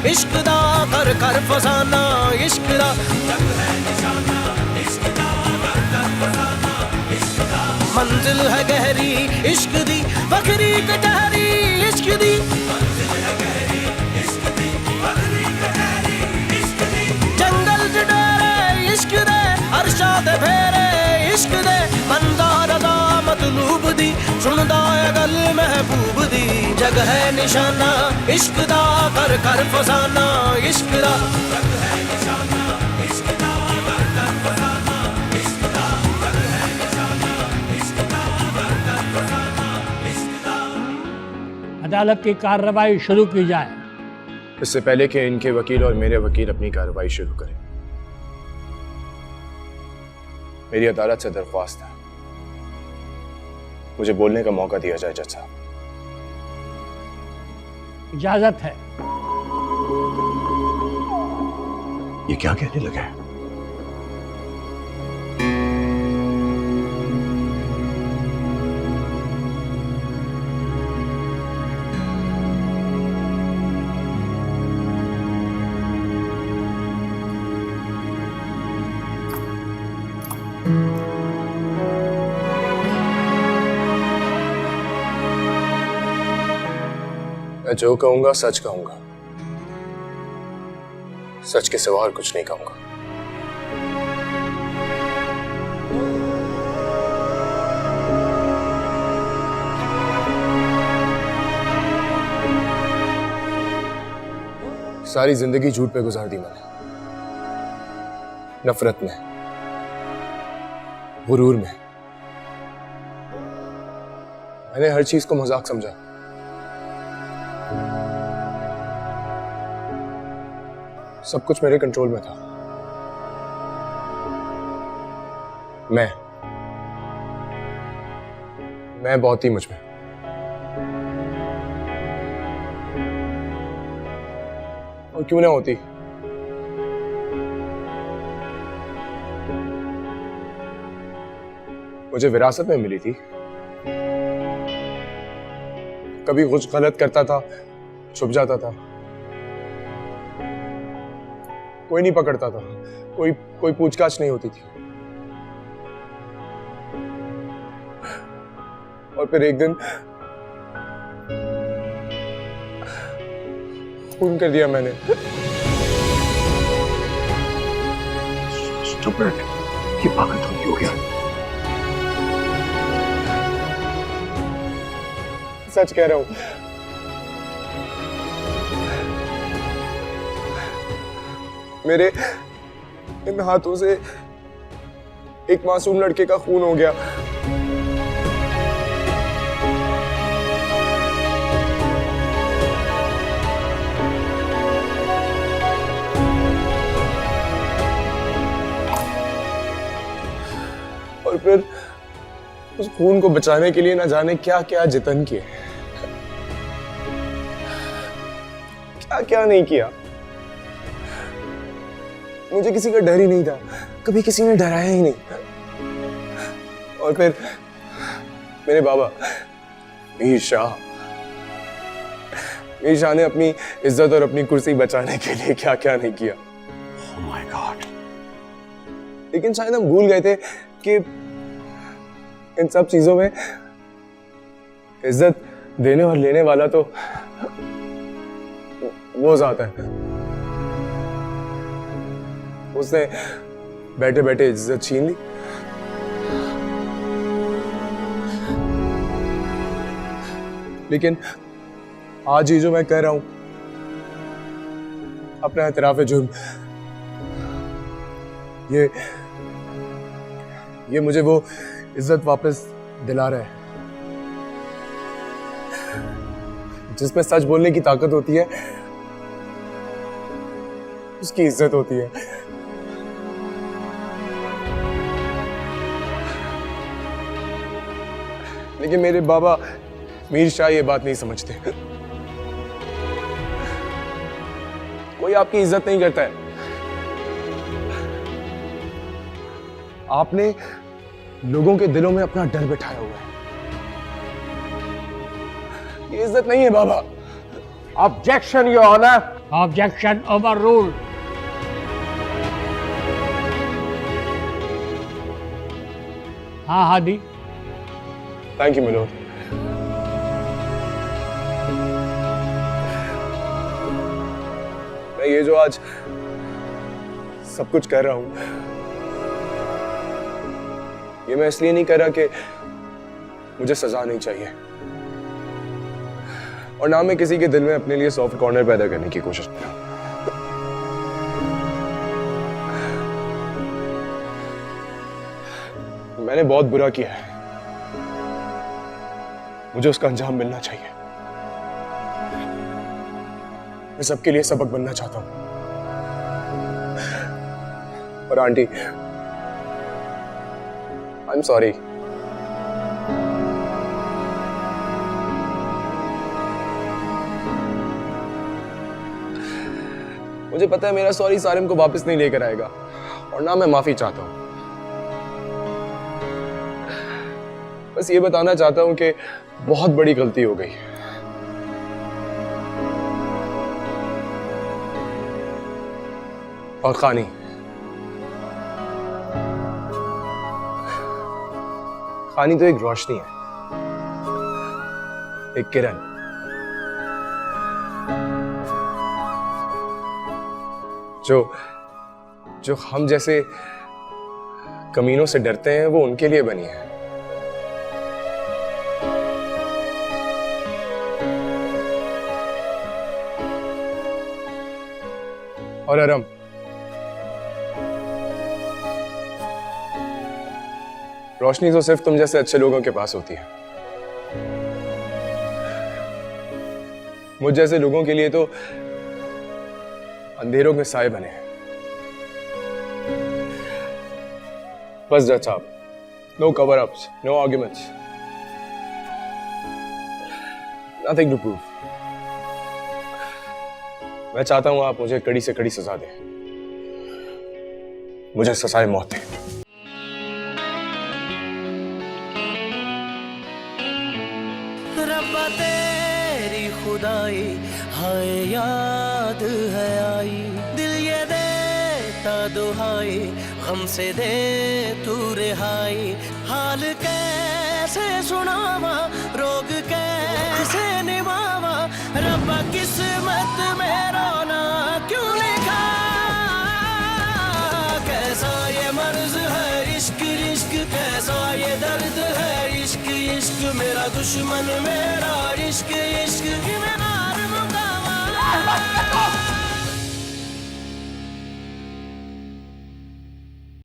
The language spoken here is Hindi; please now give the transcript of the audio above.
इश्क दा कर कर फसाना इश्क दा मंजिल है गहरी इश्क दी बखरी कटहरी इश्क दी जंगल जडेरे इश्क दे अरशा दे फेरे इश्क दे बंदा रदा मतलूब दी सुनदा है गल महबूब दी जग है निशाना इश्क दा कर कर फसाना इश्क दा अदालत की कार्रवाई शुरू की जाए। इससे पहले कि इनके वकील और मेरे वकील अपनी कार्रवाई शुरू करें, मेरी अदालत से दरख्वास्त है, मुझे बोलने का मौका दिया जाए जज साहब। इजाजत है। ये क्या कहने लगा है? मैं जो कहूंगा सच कहूंगा, सच के सिवा और कुछ नहीं कहूंगा। सारी जिंदगी झूठ पे गुजार दी मैंने, नफरत में, गुरूर में। मैंने हर चीज को मजाक समझा। सब कुछ मेरे कंट्रोल में था। मैं बहुत ही मुझ में। और क्यों ना होती? मुझे विरासत में मिली थी। कभी कुछ गलत करता था, छुप जाता था, कोई नहीं पकड़ता था, कोई पूछताछ नहीं होती थी। और फिर एक दिन खून कर दिया मैंने। स्टूपिड, ये पागल तो नहीं हो गया? सच कह रहा हूं। मेरे इन हाथों से एक मासूम लड़के का खून हो गया। और फिर उस खून को बचाने के लिए ना जाने क्या क्या जतन किए, क्या क्या नहीं किया। मुझे किसी का डर ही नहीं था, कभी किसी ने डराया ही नहीं। और फिर मेरे बाबा मीर शाह ने अपनी इज्जत और अपनी कुर्सी बचाने के लिए क्या क्या नहीं किया। Oh my God! लेकिन शायद हम भूल गए थे कि इन सब चीजों में इज्जत देने और लेने वाला तो वो जाता है। उसने बैठे बैठे इज्जत छीन ली। लेकिन आज ही जो मैं कह रहा हूं, अपना एतराफ़ जुर्म, ये मुझे वो इज्जत वापस दिला रहा है जिसमें सच बोलने की ताकत होती है, उसकी इज्जत होती है। लेकिन मेरे बाबा मीर शाह ये बात नहीं समझते। कोई आपकी इज्जत नहीं करता है। आपने लोगों के दिलों में अपना डर बिठाया हुआ है। ये इज्जत नहीं है बाबा। Objection your honour. Objection overrule. हाँ हादी। Thank you milord. मैं ये जो आज सब कुछ कर रहा हूं, ये मैं इसलिए नहीं कर रहा कि मुझे सजा नहीं चाहिए, और ना मैं किसी के दिल में अपने लिए सॉफ्ट कॉर्नर पैदा करने की कोशिश कर रहा हूं। मैंने बहुत बुरा किया है, मुझे उसका अंजाम मिलना चाहिए। मैं सबके लिए सबक बनना चाहता हूं। और आंटी, आई एम सॉरी। मुझे पता है मेरा सॉरी सारिम को वापस नहीं लेकर आएगा, और ना मैं माफी चाहता हूं। बस ये बताना चाहता हूं कि बहुत बड़ी गलती हो गई। और खानी तो एक रोशनी है, एक किरण, जो हम जैसे कमीनों से डरते हैं, वो उनके लिए बनी है। और अरम, रोशनी तो सिर्फ तुम जैसे अच्छे लोगों के पास होती है। मुझ जैसे लोगों के लिए तो अंधेरों में साए बने हैं। बस जज साहब, no cover ups, no arguments, nothing to prove. मैं चाहता हूं आप मुझे कड़ी से कड़ी सजा दें, मुझे सजाए मौत दें। रब्बा तेरी खुदाई हाय याद है आई, दिल ये देता दुहाई, गम से दे तू रिहाई। हाल कैसे सुनावा, रोग कैसे निभावा, रब्बा किस्मत में रोना क्यों लिखा। कैसा ये मर्ज है इश्क इश्क, कैसा ये दर्द है इश्क इश्क, मेरा दुश्मन मेरा इश्क